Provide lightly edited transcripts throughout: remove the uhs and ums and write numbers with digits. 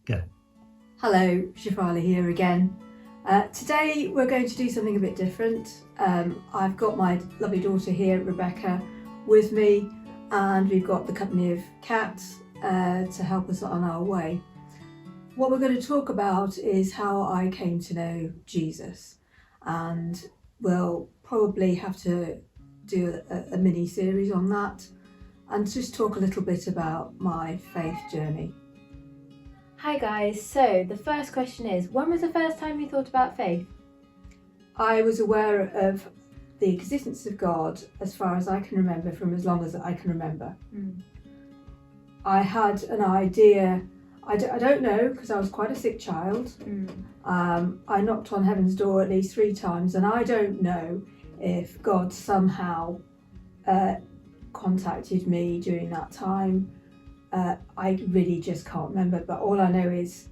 Go. Hello, Shafali here again. Today we're going to do something a bit different. I've got my lovely daughter here, Rebecca, with me, and we've got the company of Kat to help us on our way. What we're going to talk about is how I came to know Jesus, and we'll probably have to do a mini series on that and just talk a little bit about my faith journey. Hi guys, so the first question is, when was the first time you thought about faith? I was aware of the existence of God as far as I can remember, from as long as I can remember. I had an idea, I don't know, because I was quite a sick child. I knocked on heaven's door at least 3 times, and I don't know if God somehow contacted me during that time. I really just can't remember, but all I know is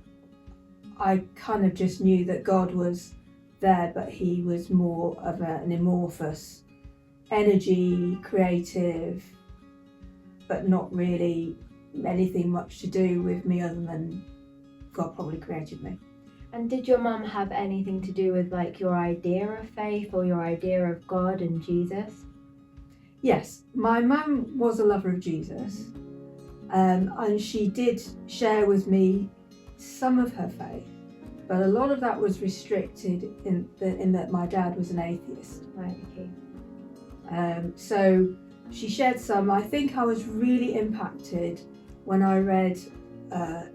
I kind of just knew that God was there, but he was more of an amorphous energy, creative, but not really anything much to do with me other than God probably created me. And did your mum have anything to do with like your idea of faith or your idea of God and Jesus? Yes, my mum was a lover of Jesus. And she did share with me some of her faith, but a lot of that was restricted in that my dad was an atheist. Right, okay. So she shared some. I think I was really impacted when I read a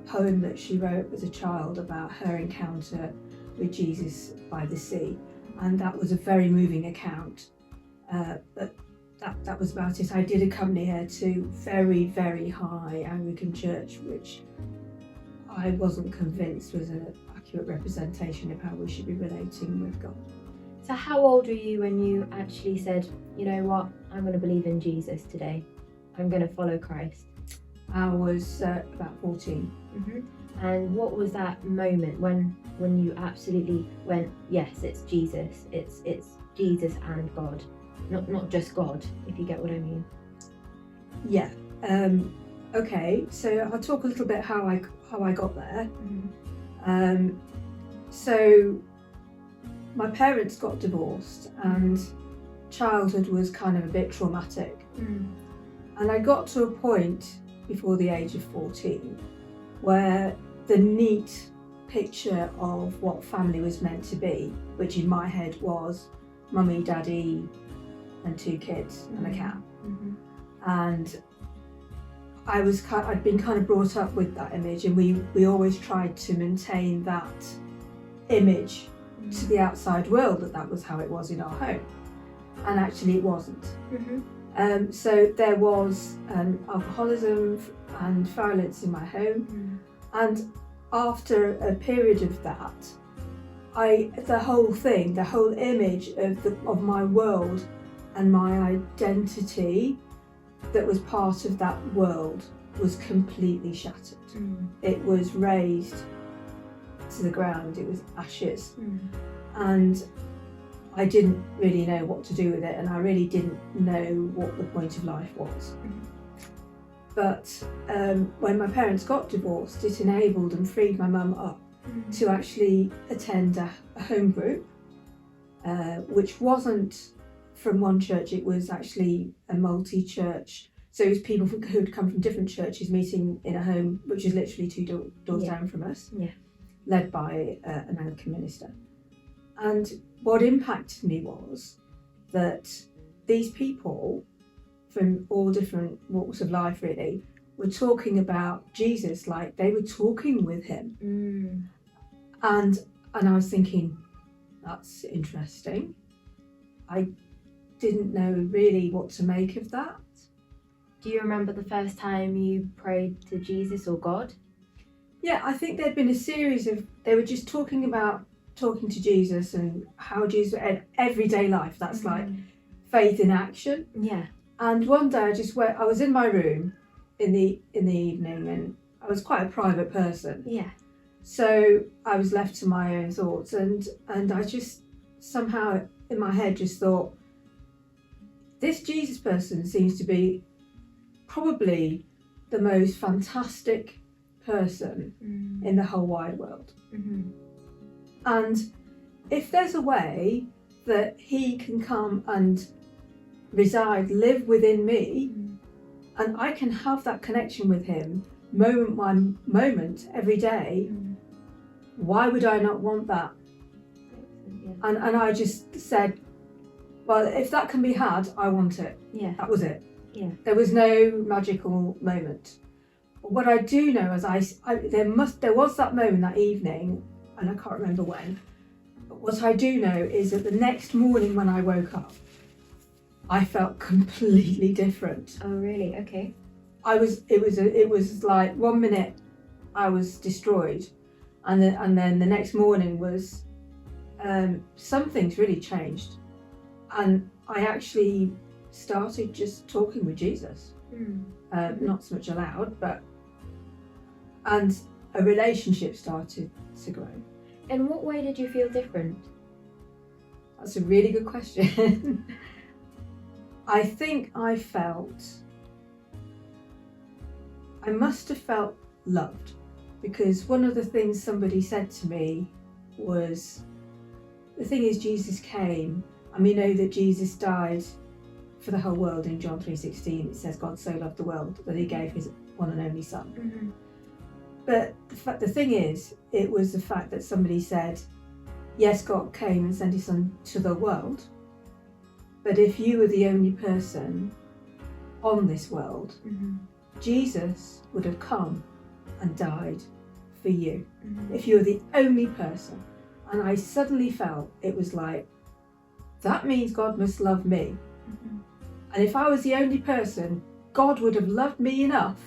poem that she wrote as a child about her encounter with Jesus by the sea, and that was a very moving account. But that was about it. I did accompany her to very, very high Anglican church, which I wasn't convinced was an accurate representation of how we should be relating with God. So how old were you when you actually said, you know what, I'm going to believe in Jesus today. I'm going to follow Christ? I was about 14. And what was that moment when you absolutely went, yes, it's Jesus. It's Jesus and God. Not just God, if you get what I mean. Yeah. Okay. So I'll talk a little bit how I got there. So my parents got divorced, and childhood was kind of a bit traumatic. And I got to a point before the age of 14 where the neat picture of what family was meant to be, which in my head was mummy, daddy, and 2 kids and a cat. And I'd been kind of brought up with that image, and we always tried to maintain that image to the outside world, that was how it was in our home, and actually it wasn't. So there was alcoholism and violence in my home, and after a period of that, the whole image of my world and my identity that was part of that world was completely shattered. It was razed to the ground, it was ashes. And I didn't really know what to do with it, and I really didn't know what the point of life was. But when my parents got divorced, it enabled and freed my mum up to actually attend a home group, which wasn't from one church, it was actually a multi-church. So it was people who'd come from different churches meeting in a home, which is literally 2 doors down from us, led by an Anglican minister. And what impacted me was that these people from all different walks of life really were talking about Jesus like they were talking with him. And I was thinking, that's interesting. I didn't know really what to make of that. Do you remember the first time you prayed to Jesus or God? Yeah, I think there'd been a series of, they were just talking to Jesus and how Jesus, and everyday life, that's like faith in action. Yeah. And one day I was in my room in the evening, and I was quite a private person. Yeah. So I was left to my own thoughts, and I just somehow in my head just thought, this Jesus person seems to be probably the most fantastic person in the whole wide world. Mm-hmm. And if there's a way that he can come and reside, live within me, and I can have that connection with him moment by moment every day, why would I not want that? Yeah. And I just said, well, if that can be had, I want it. Yeah. That was it. Yeah. There was no magical moment. What I do know is there was that moment that evening, and I can't remember when. But what I do know is that the next morning when I woke up, I felt completely different. Oh, really? Okay. It was like 1 minute I was destroyed, and then the next morning was something's really changed, and I actually started just talking with Jesus, not so much aloud, and a relationship started to grow. In what way did you feel different? That's a really good question. I think I must have felt loved, because one of the things somebody said to me was, the thing is, Jesus came, and we know that Jesus died for the whole world. In John 3:16 it says, God so loved the world that he gave his one and only son. Mm-hmm. But the thing is, it was the fact that somebody said, yes, God came and sent his son to the world, but if you were the only person on this world, Jesus would have come and died for you. If you were the only person. And I suddenly felt it was like, that means God must love me. And if I was the only person, God would have loved me enough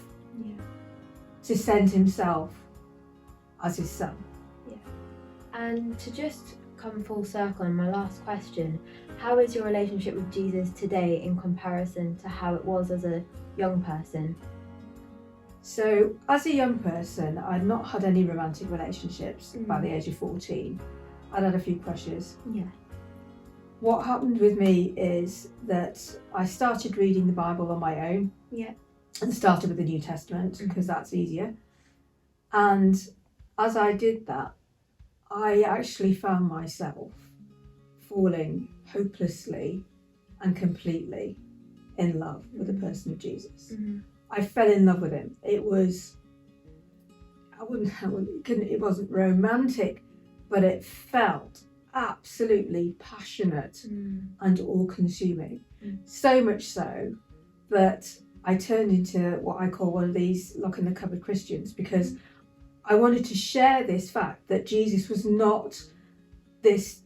to send himself as his son. Yeah. And to just come full circle on my last question, how is your relationship with Jesus today in comparison to how it was as a young person? So as a young person, I'd not had any romantic relationships by the age of 14. I'd had a few crushes. Yeah. What happened with me is that I started reading the Bible on my own. Yeah. And started with the New Testament, because that's easier. And as I did that, I actually found myself falling hopelessly and completely in love with the person of Jesus. I fell in love with him. It wasn't romantic, but it felt absolutely passionate and all-consuming. So much so that I turned into what I call one of these lock-in-the-cupboard Christians, because I wanted to share this fact that Jesus was not this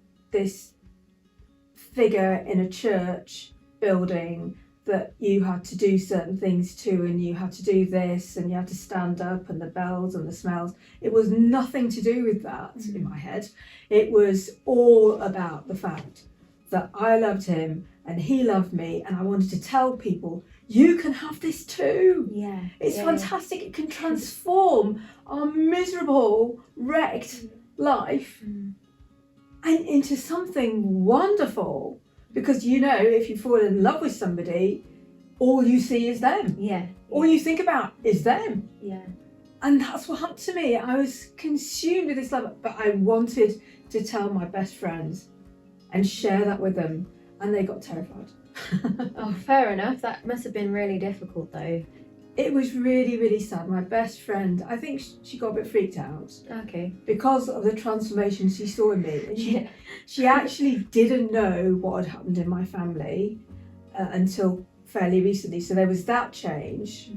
figure in a church building that you had to do certain things to, and you had to do this, and you had to stand up, and the bells and the smells. It was nothing to do with that in my head. It was all about the fact that I loved him and he loved me, and I wanted to tell people, you can have this too. Yeah. It's fantastic. It can transform our miserable, wrecked life and into something wonderful. Because if you fall in love with somebody, all you see is them. Yeah. All you think about is them. Yeah. And that's what happened to me. I was consumed with this love, but I wanted to tell my best friends and share that with them, and they got terrified. Oh, fair enough. That must have been really difficult though. It was really, really sad. My best friend, I think she got a bit freaked out. Okay. Because of the transformation she saw in me. And she actually didn't know what had happened in my family until fairly recently. So there was that change.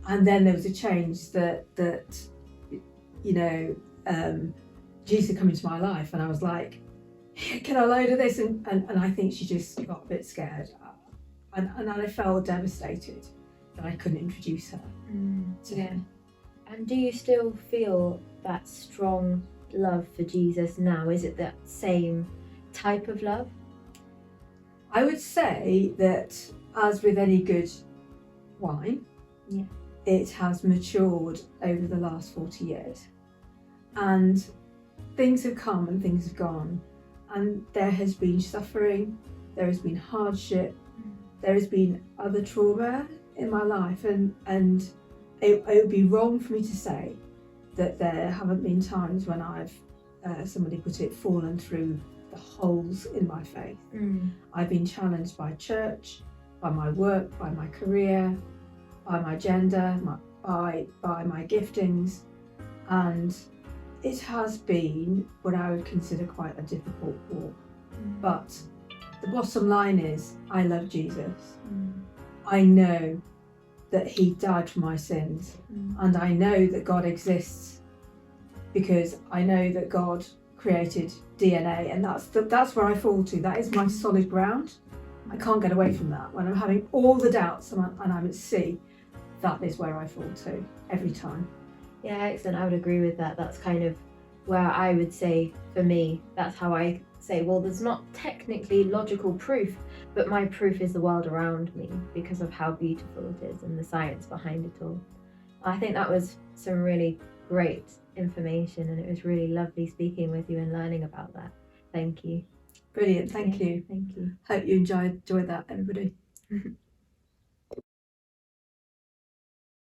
And then there was a change that Jesus had come into my life, and I was like, get a load of this. And I think she just got a bit scared. And I felt devastated that I couldn't introduce her to him. And do you still feel that strong love for Jesus now? Is it that same type of love? I would say that, as with any good wine, it has matured over the last 40 years. And things have come and things have gone. And there has been suffering, there has been hardship, there has been other trauma in my life, and it would be wrong for me to say that there haven't been times when I've, somebody put it, fallen through the holes in my faith. I've been challenged by church, by my work, by my career, by my gender, by my giftings, and it has been what I would consider quite a difficult walk. But the bottom line is, I love Jesus. I know that he died for my sins, and I know that God exists because I know that God created DNA, and that's where I fall to. That is my solid ground. I can't get away from that. When I'm having all the doubts and I'm at sea, that is where I fall to every time. Yeah, excellent. I would agree with that. That's kind of where I would say, for me, that's how I say, well, there's not technically logical proof, but my proof is the world around me because of how beautiful it is and the science behind it all. I think that was some really great information, and it was really lovely speaking with you and learning about that. Thank you. Brilliant. Thank you. Thank you. Hope you enjoyed that, everybody.